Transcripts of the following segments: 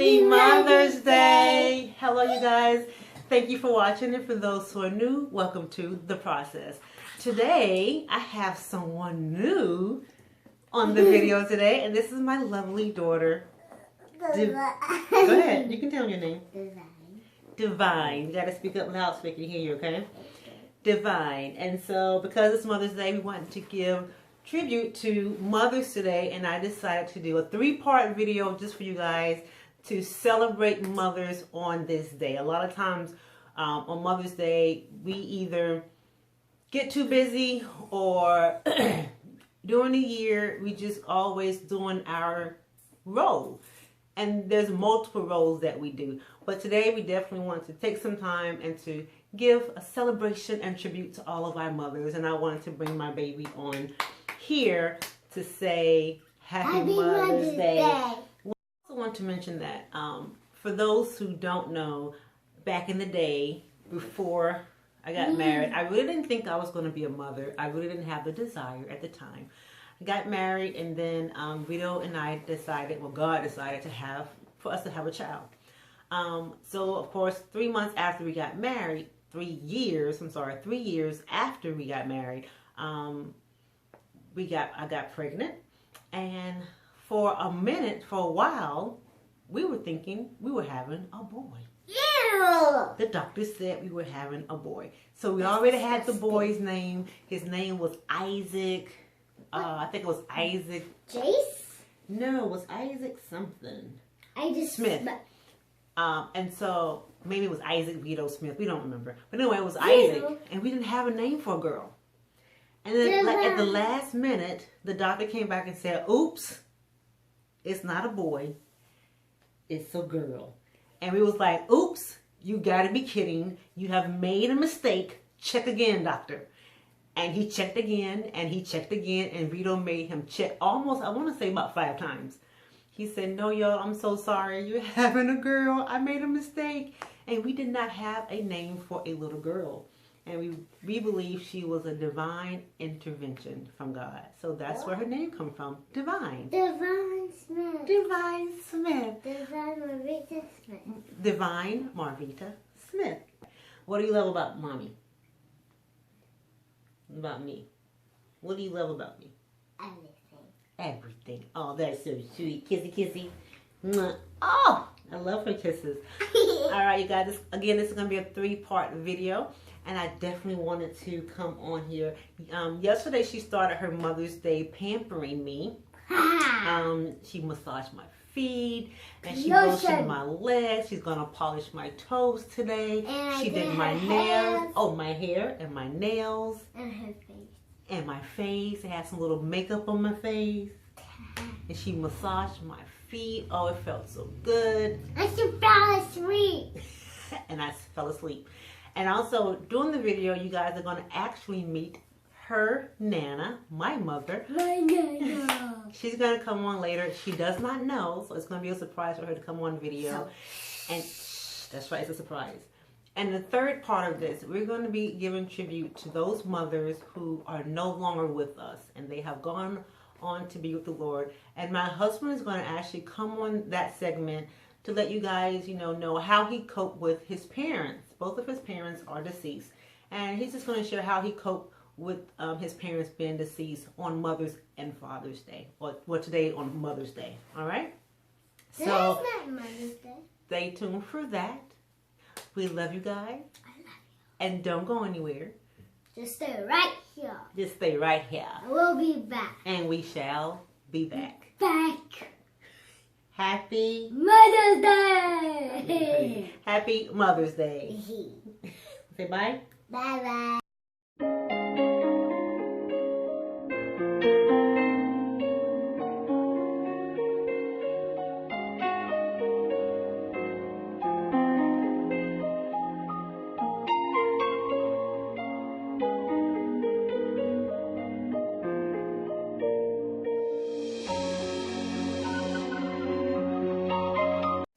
Happy Mother's Day! Hello, you guys. Thank you for watching, and for those who are new, welcome to The Process. Today, I have someone new on the video today, and this is my lovely daughter. Go ahead, you can tell me your name. Divine. You gotta speak up loud so they can hear you, okay? Divine. And so, because it's Mother's Day, we wanted to give tribute to mothers today, and I decided to do a 3-part video just for you guys to celebrate mothers on this day. A lot of times on Mother's Day, we either get too busy or during the year, we just always doing our role. And there's multiple roles that we do. But today we definitely want to take some time and to give a celebration and tribute to all of our mothers. And I wanted to bring my baby on here to say Happy Mother's Day. I also want to mention that for those who don't know, back in the day, before I got married, I really didn't think I was going to be a mother. I really didn't have the desire at the time. I got married, and then Vito and I decided, well, God decided for us to have a child. So, of course, 3 months after we got married, 3 years after we got married, I got pregnant, and for a while, we were thinking we were having a boy. Ew! The doctor said we were having a boy. So we already had the boy's name. His name was Isaac. I think it was Isaac. Jace? No, it was Isaac something. Isaac Smith. And so maybe it was Isaac Vito Smith. We don't remember. But anyway, it was Isaac, and we didn't have a name for a girl. And then at the last minute, the doctor came back and said, oops, it's not a boy, it's a girl. And we was like, oops, you gotta be kidding. You have made a mistake. Check again, doctor. And he checked again, and he checked again, and Vito made him check almost, I want to say about 5 times. He said, no, y'all, I'm so sorry. You're having a girl. I made a mistake. And we did not have a name for a little girl. And we believe she was a divine intervention from God. So that's where her name comes from. Divine. Divine Smith. Divine Smith. Divine Marvita Smith. Divine Marvita Smith. What do you love about Mommy? About me? What do you love about me? Everything. Everything. Oh, that's so sweet. Kissy, kissy. Mwah. Oh, I love her kisses. All right, you guys. Again, this is going to be a 3-part video. And I definitely wanted to come on here. Yesterday, she started her Mother's Day pampering me. She massaged my feet, and she lotioned my legs. She's gonna polish my toes today. And she did my nails. Oh, my hair and my nails. And her face. And my face. I had some little makeup on my face. And she massaged my feet. Oh, it felt so good. And she fell asleep. And I fell asleep. And also, during the video, you guys are going to actually meet her Nana, my mother. My Nana. She's going to come on later. She does not know, so it's going to be a surprise for her to come on video. And that's right, it's a surprise. And the 3rd part of this, we're going to be giving tribute to those mothers who are no longer with us, and they have gone on to be with the Lord. And my husband is going to actually come on that segment to let you guys, know how he coped with his parents. Both of his parents are deceased. And he's just going to share how he coped with his parents being deceased on Mother's and Father's Day. Or today on Mother's Day. All right? So, not Mother's Day. Stay tuned for that. We love you guys. I love you. And don't go anywhere. Just stay right here. Just stay right here. We'll be back. And we shall be back. Happy Mother's Day! Happy Mother's Day. Say bye. Bye-bye.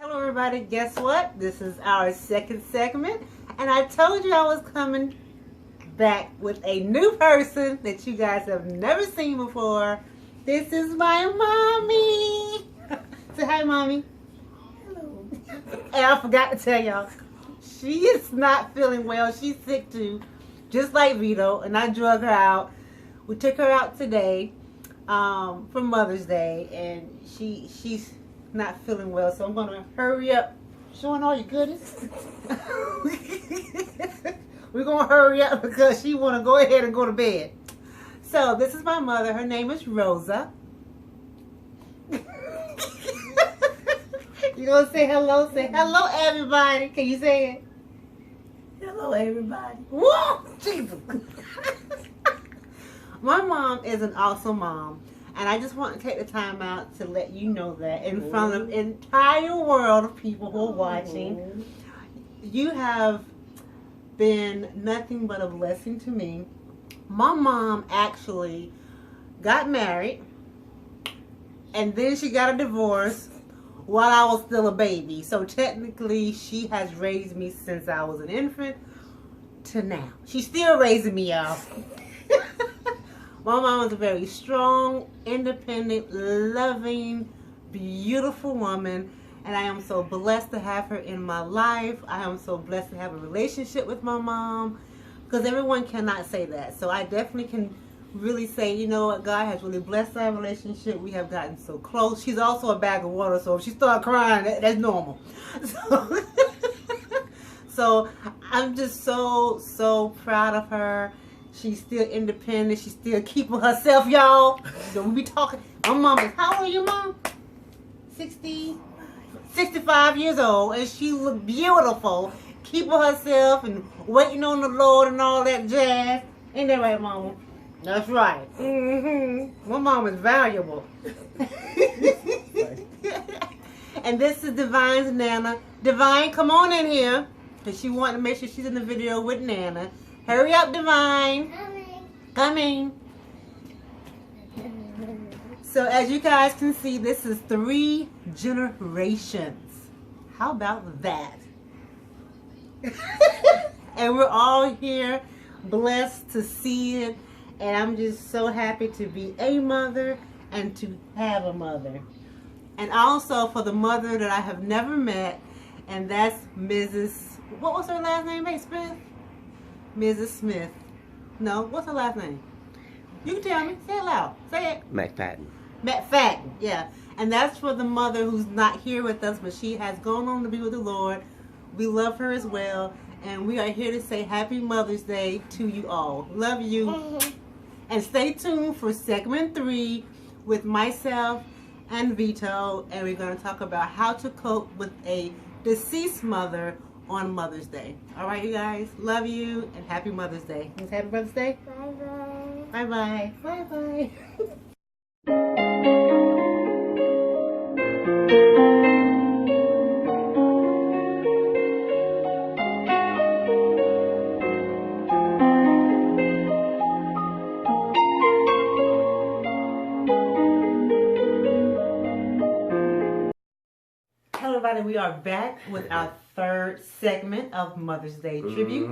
Everybody, guess what? This is our 2nd segment, and I told you I was coming back with a new person that you guys have never seen before. This is my mommy. Say hi, mommy. Hello. And I forgot to tell y'all, she is not feeling well. She's sick too, just like Vito. And I drug her out. We took her out today for Mother's Day, and she's not feeling well. So I'm gonna hurry up, showing all your goodness. We're gonna hurry up because she wanna go ahead and go to bed. So this is my mother. Her name is Rosa. You gonna say hello? Say hello, everybody. Can you say it? Hello, everybody. Whoa, Jesus. My mom is an awesome mom, and I just want to take the time out to let you know that in front of the entire world of people who are watching, you have been nothing but a blessing to me. My mom actually got married, and then she got a divorce while I was still a baby. So technically, she has raised me since I was an infant to now. She's still raising me, y'all. My mom is a very strong, independent, loving, beautiful woman. And I am so blessed to have her in my life. I am so blessed to have a relationship with my mom. Because everyone cannot say that. So I definitely can really say, you know what, God has really blessed our relationship. We have gotten so close. She's also a bag of water, so if she starts crying, that's normal. So I'm just so proud of her. She's still independent. She's still keeping herself, y'all. So we be talking. My mom is, how old are you, Mom? 65 years old, and she look beautiful, keeping herself and waiting on the Lord and all that jazz. Ain't that right, Mama? That's right. My mom is valuable. And this is Divine's Nana. Divine, come on in here. Because she wanted to make sure she's in the video with Nana. Hurry up, Divine. Coming. So as you guys can see, this is 3 generations. How about that? And we're all here blessed to see it. And I'm just so happy to be a mother and to have a mother. And also for the mother that I have never met, and that's Mrs. What was her last name, May Smith? Mrs. Smith. No, what's her last name? You can tell me. Say it loud. Say it. McFadden. McFadden, yeah. And that's for the mother who's not here with us, but she has gone on to be with the Lord. We love her as well. And we are here to say Happy Mother's Day to you all. Love you. And stay tuned for segment 3 with myself and Vito. And we're going to talk about how to cope with a deceased mother on Mother's Day. All right, you guys. Love you and Happy Mother's Day. Happy Mother's Day. Bye-bye. Bye-bye. Bye-bye. We are back with our 3rd segment of Mother's Day tribute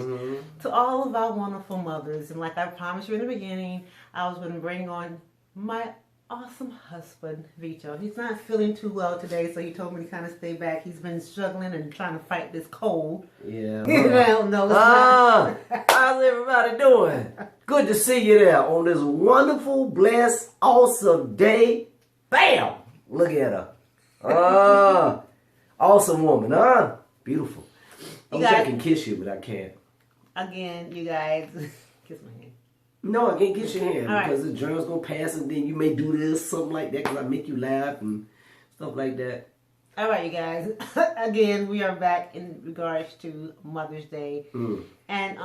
to all of our wonderful mothers. And like I promised you in the beginning, I was going to bring on my awesome husband, Vito. He's not feeling too well today, so he told me to kind of stay back. He's been struggling and trying to fight this cold. Yeah. Well, no, it's not. How's everybody doing? Good to see you there on this wonderful, blessed, awesome day. Bam! Look at her. Awesome woman, huh? Beautiful. I wish I can kiss you, but I can't. Again, you guys, kiss my hand. No, I can't kiss your hand all because the germs gonna pass, and then you may do this, something like that, because I make you laugh and stuff like that. All right, you guys. Again, we are back in regards to Mother's Day. And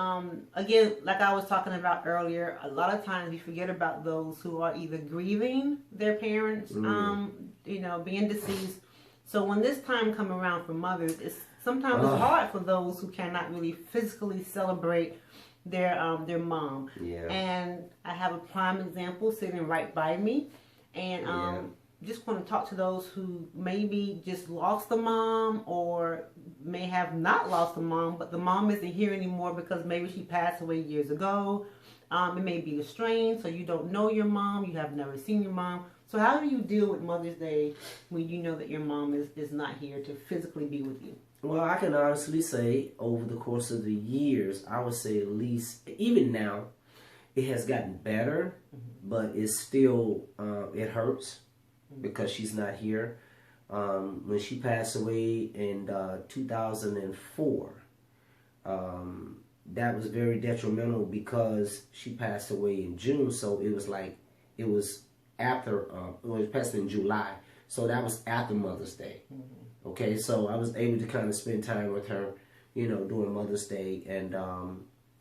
again, like I was talking about earlier, a lot of times we forget about those who are either grieving their parents, you know, being deceased. So when this time come around for mothers, sometimes it's hard for those who cannot really physically celebrate their mom. Yeah. And I have a prime example sitting right by me, and just want to talk to those who maybe just lost a mom or may have not lost a mom, but the mom isn't here anymore because maybe she passed away years ago. It may be estranged, so you don't know your mom, you have never seen your mom. So how do you deal with Mother's Day when you know that your mom is not here to physically be with you? Well, I can honestly say over the course of the years, I would say at least, even now, it has gotten better, but it's still, it hurts because she's not here. When she passed away in 2004, that was very detrimental because she passed away in June, so it was like, it was after, it was passed in July, so that was after Mother's Day. Okay, so I was able to kind of spend time with her, you know, during Mother's Day, and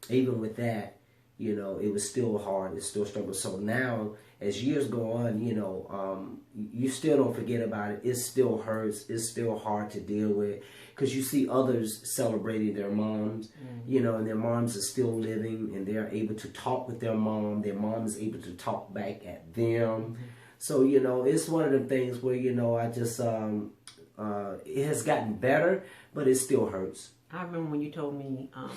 even with that, you know, it was still hard, it's still struggle. So now, as years go on, you know, you still don't forget about it. It still hurts. It's still hard to deal with because you see others celebrating their moms, you know, and their moms are still living and they're able to talk with their mom. Their mom is able to talk back at them. So, you know, it's one of the things where, you know, I just, it has gotten better, but it still hurts. I remember when you told me a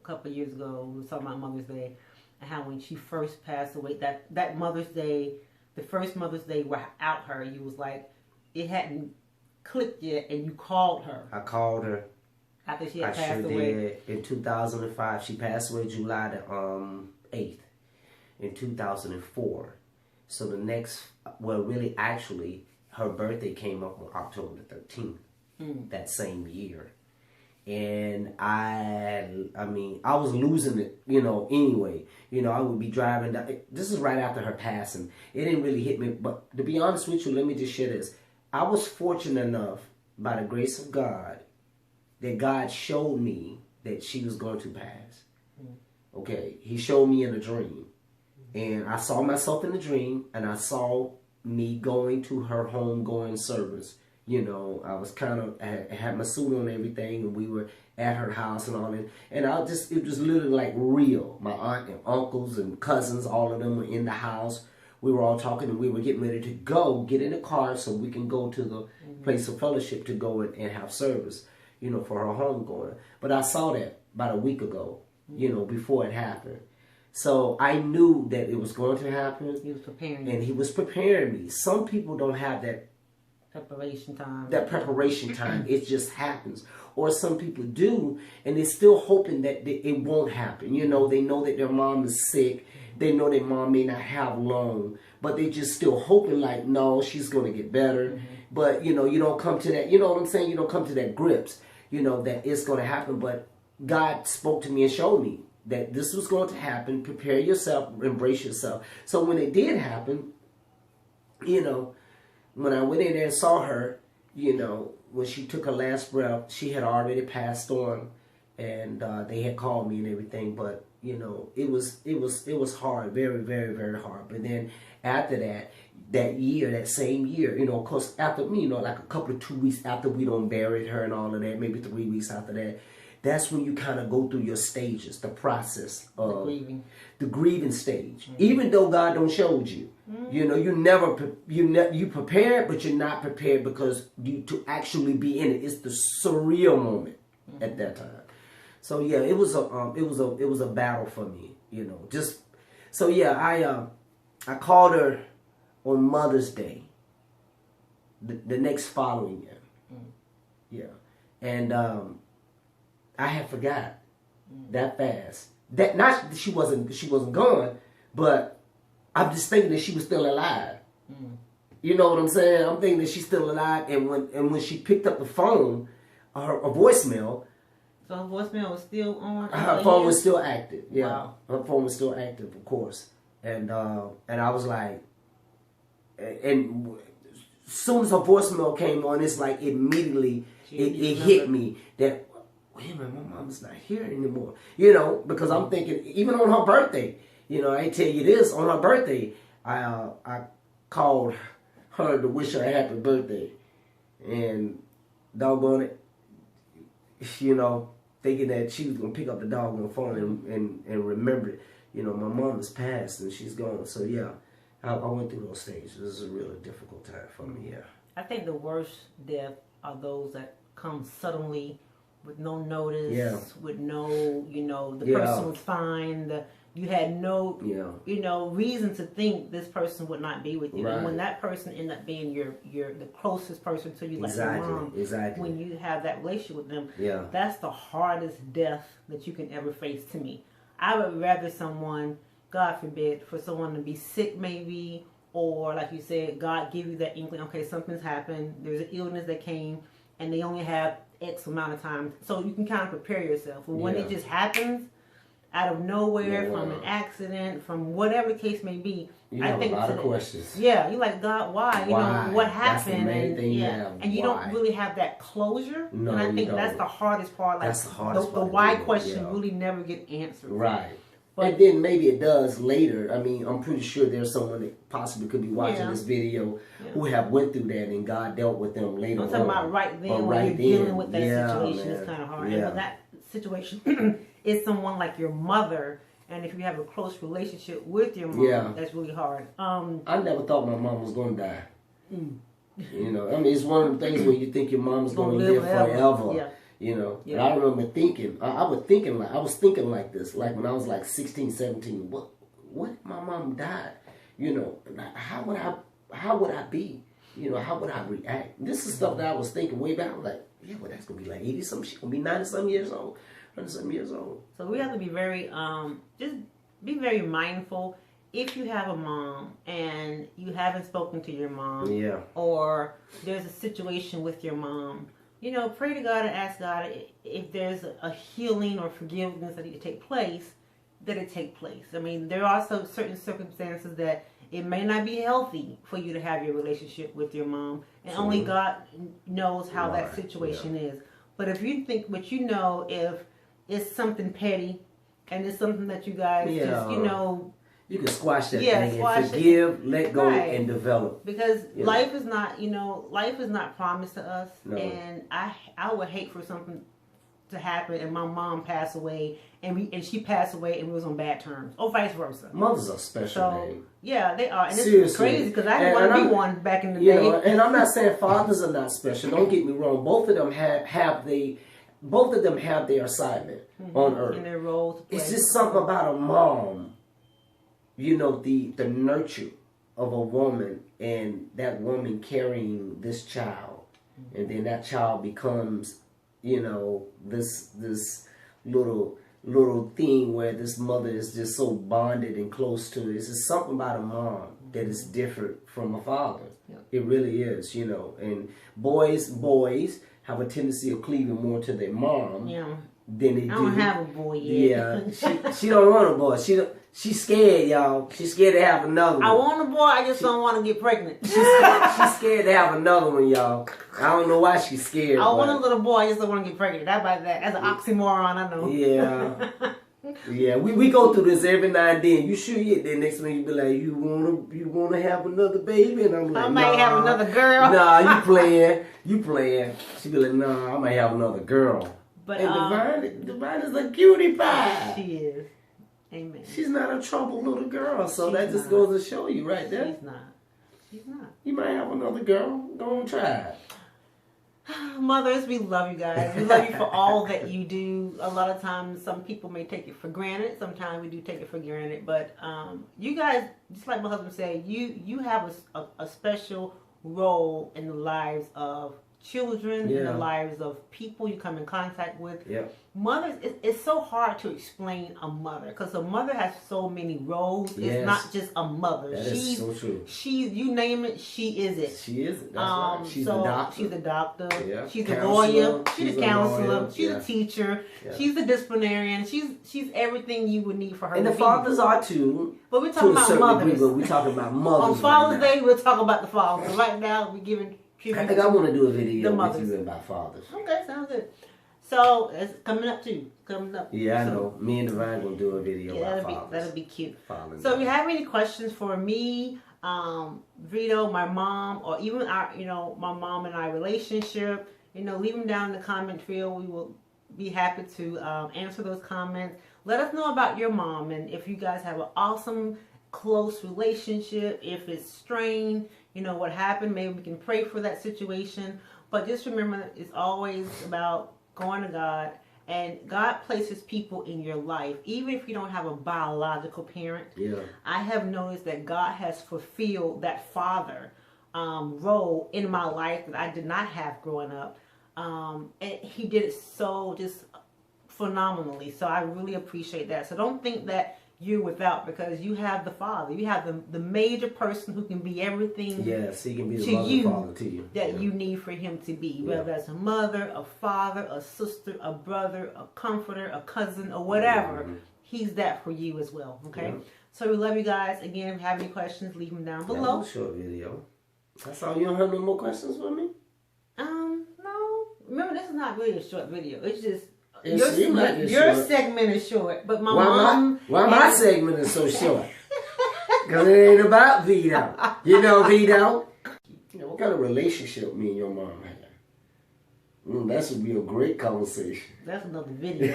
couple of years ago, we were talking about Mother's Day, and how when she first passed away, that Mother's Day, the first Mother's Day without her, you was like, it hadn't clicked yet, and you called her. I called her. After she had I passed sure away. did. In 2005, she passed away July the 8th in 2004. So the next, well, really, actually, her birthday came up on October the 13th that same year. And I mean, I was losing it, you know, anyway. You know, I would be driving down. This is right after her passing. It didn't really hit me. But to be honest with you, let me just share this. I was fortunate enough, by the grace of God, that God showed me that she was going to pass. Okay, he showed me in a dream. And I saw myself in the dream, and I saw me going to her homegoing service. You know, I was kind of, I had my suit on and everything, and we were at her house and all that. And it was literally like real. My aunt and uncles and cousins, all of them were in the house. We were all talking, and we were getting ready to go, get in the car so we can go to the place of fellowship to go and have service, you know, for her homegoing. But I saw that about a week ago, you know, before it happened. So I knew that it was going to happen. He was preparing you. And he was preparing me. Some people don't have that Preparation time. That preparation time. It just happens. Or some people do, and they're still hoping that it won't happen. You know, they know that their mom is sick. They know their mom may not have long, but they just still hoping like, no, she's going to get better. But, you know, you don't come to that, you know what I'm saying? You don't come to that grips, you know, that it's going to happen. But God spoke to me and showed me that this was going to happen. Prepare yourself, embrace yourself. So when it did happen, you know, when I went in there and saw her, you know, when she took her last breath, she had already passed on, and they had called me and everything. But you know, it was hard, very, very, very hard. But then after that same year, you know, of course, after me, you know, like a couple of 2 weeks after we done buried her and all of that, maybe 3 weeks after that. That's when you kind of go through your stages, the process of the grieving stage. Even though God don't showed you, you know, you prepared, but you're not prepared because to actually be in it. It's the surreal moment at that time. So yeah, it was a battle for me, you know. Just so yeah, I called her on Mother's Day, the next following year, yeah, and I had forgot that fast. That not she wasn't gone, but I'm just thinking that she was still alive. You know what I'm saying? I'm thinking that she's still alive, and when she picked up the phone, her voicemail. So her voicemail was still on. Her phone was still active. Yeah, wow. Her phone was still active, of course. And I was like, and as soon as her voicemail came on, it's like immediately it hit me that, wait a minute, my mom's not here anymore. You know, because I'm thinking, even on her birthday, you know, I tell you this, on her birthday, I called her to wish her a happy birthday. And doggone it, you know, thinking that she was going to pick up the doggone phone and remember it. You know, my mom has passed and she's gone. So, yeah, I went through those stages. This is a really difficult time for me, yeah. I think the worst death are those that come suddenly with no notice, with no, you know, the person was fine, you had no, Yeah. reason to think this person would not be with you. Right. And when that person ended up being the closest person to you, like your mom, Exactly. when you have that relationship with them, Yeah. that's the hardest death that you can ever face. To me, I would rather someone, God forbid, for someone to be sick, maybe, or like you said, God give you that inkling. Okay, something's happened. There's an illness that came, and they only have X amount of time, so you can kind of prepare yourself. But when it just happens out of nowhere, from an accident, from whatever the case may be, I think a lot of questions. Yeah, you're like, God, why? What happened? That's the main thing and you don't really have that closure. No, and I think you that's don't. the hardest part. Like That's the hardest the part. why question really never get answered. Right. But and then maybe it does later. I mean, I'm pretty sure there's someone that possibly could be watching this video who have went through that and God dealt with them later on. I'm talking about right then when you're dealing with that situation. It's kind of hard. Yeah. And when that situation is someone like your mother, and if you have a close relationship with your mom, that's really hard. I never thought my mom was going to die. I mean, it's one of the things where you think your mom's going to live forever. Yeah. And I remember thinking, I was thinking like this, like when I was like 16, 17, what if my mom died? How would I be? How would I react? This is stuff that I was thinking way back. I was like, yeah, well, that's going to be like 80 something. She's going to be 90 some years old, 100 some years old. So we have to be very, just be very mindful. If you have a mom and you haven't spoken to your mom, or there's a situation with your mom, pray to God and ask God if there's a healing or forgiveness that need to take place, that it take place. I mean, there are some certain circumstances that it may not be healthy for you to have your relationship with your mom, and only God knows how that situation is. But if you think, if it's something petty and it's something that you guys you can squash that thing and forgive, let go, and develop. Because life is not promised to us. No. And I would hate for something to happen and my mom passed away and she passed away and we was on bad terms, or vice versa. Mothers are special, man. Yeah, they are. And seriously, it's crazy because I didn't want to be one back in the day. And I'm not saying fathers are not special. Don't get me wrong. Both of them have their assignment on earth. In their roles. It's just something about a mom. The nurture of a woman and that woman carrying this child, and then that child becomes, this little thing where this mother is just so bonded and close to it. It's just something about a mom that is different from a father. Yeah. It really is, And boys have a tendency of cleaving more to their mom. Yeah. Than they do. I don't have a boy yet. Yeah, she don't want a boy. She's scared, y'all. She's scared to have another one. I want a boy, I just don't want to get pregnant. She's scared to have another one, y'all. I don't know why she's scared. I want a little boy, I just don't want to get pregnant. That's an oxymoron, I know. Yeah. Yeah, we go through this every now and then. You sure yet? Then next one you be like, you wanna have another baby? And I'm like, I might have another girl. Nah, you playing. She be like, nah, I might have another girl. But Divine is a cutie pie. She is. Amen. She's not a troubled little girl, so that just goes to show you right there. She's not. You might have another girl. Go and try it. Mothers, we love you guys. We love you for all that you do. A lot of times, some people may take it for granted. Sometimes we do take it for granted. But you guys, just like my husband said, you have a special role in the lives of children, in the lives of people you come in contact with. Yep. Mothers, it's so hard to explain a mother because a mother has so many roles. Yes. It's not just a mother. She's so true. You name it, she is it. She is it. That's right. She's a doctor. She's a doctor. Yeah. She's a lawyer. She's a counselor. Lawyer. She's a teacher. Yeah. She's a disciplinarian. She's everything you would need for her. And the fathers are too. But we're talking about mothers. We're talking about mothers. On Father's Day, we'll talk about the fathers. Right now, we're giving. I think I want to do a video with you about fathers. Okay, sounds good. So it's coming up too. Yeah, I know. Me and Divine will do a video about fathers. That'll be cute. So if you have any questions for me, Vito, my mom, or even my mom and I relationship, leave them down in the comment field. We will be happy to answer those comments. Let us know about your mom and if you guys have an awesome, close relationship, if it's strained, what happened. Maybe we can pray for that situation. But just remember, it's always about going to God And God places people in your life, even if you don't have a biological parent. Yeah. I have noticed that God has fulfilled that father role in my life that I did not have growing up. And he did it so just phenomenally. So I really appreciate that. So don't think that you're without, because you have the father. You have the major person who can be everything. Yes, he can be the to mother you and father to you. that you need for him to be, whether that's a mother, a father, a sister, a brother, a comforter, a cousin, or whatever. He's that for you as well. Okay. So we love you guys. Again, if you have any questions, leave them down below. That was a short video. That's all. You don't have no more questions for me? No. Remember, this is not really a short video. It's just It your seemed like it's your short. segment is short, but my Why mom. my segment is so short? Because it ain't about Vito. You know Vito? You know, what kind of relationship me and your mom had? That should be a great conversation. That's another video.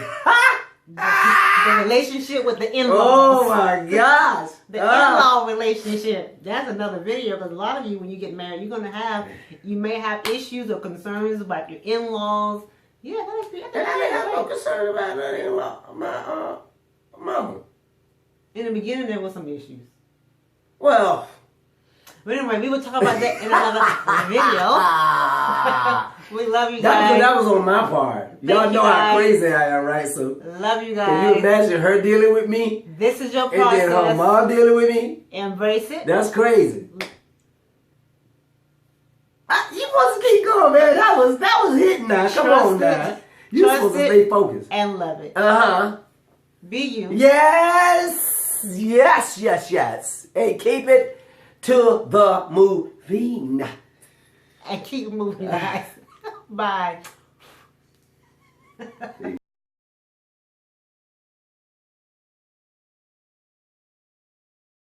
The relationship with the in-laws. Oh my gosh. The in-law relationship. That's another video, because a lot of you, when you get married, you may have issues or concerns about your in-laws. Yeah, I didn't have no concern about that in-law. My mama. in the beginning, there was some issues. Well. But anyway, we will talk about that in another video. We love you guys. That was on my part. Y'all know how crazy I am, right? So love you guys. can you imagine her dealing with me? This is your process. And then her mom dealing with me? Embrace it. That's crazy. You supposed to keep going, man. That was hitting now. Come on now. You're supposed to stay focused. And love it. Uh-huh. Be you. Yes. Yes, yes, yes. Hey, keep it to the moving. And keep moving, guys. Bye.